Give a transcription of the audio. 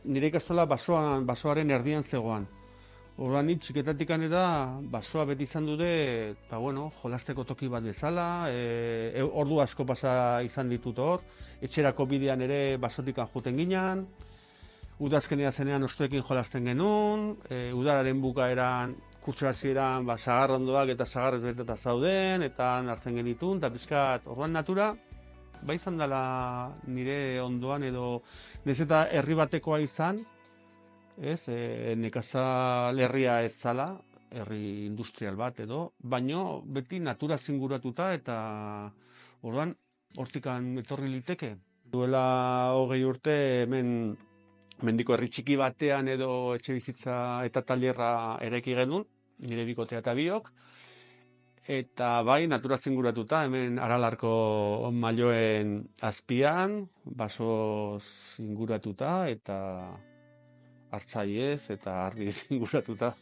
nire ikastola basoaren erdian zegoan. Orduan nik txiketatik eta basoa beti izan dute, jolasteko toki bat bezala, ordu asko pasa izan ditut hor, etxerako bidean ere basotikan juten ginen, udazkenea zenean ostoekin jolasten genuen, udararen bukaeran, kurtso hasieran, sagarrondoak eta sagarrez beteta zauden, eta hartzen genitun, eta pixkat, orduan natura, izan dela nire ondoan edo, nez eta herri batekoa izan, ez, nekazal herria ez zala, herri industrial bat edo, baino beti natura zinguratuta eta orduan hortikan etorri liteke. Duela 20 urte hemen mendiko herri txiki batean edo etxe bizitza eta tailerra eraiki genuen, nire bikotea eta biok, eta bai, natura zinguratuta, hemen Aralarko mailoen azpian, baso zinguratuta eta hartzaiez eta argi zinguratuta.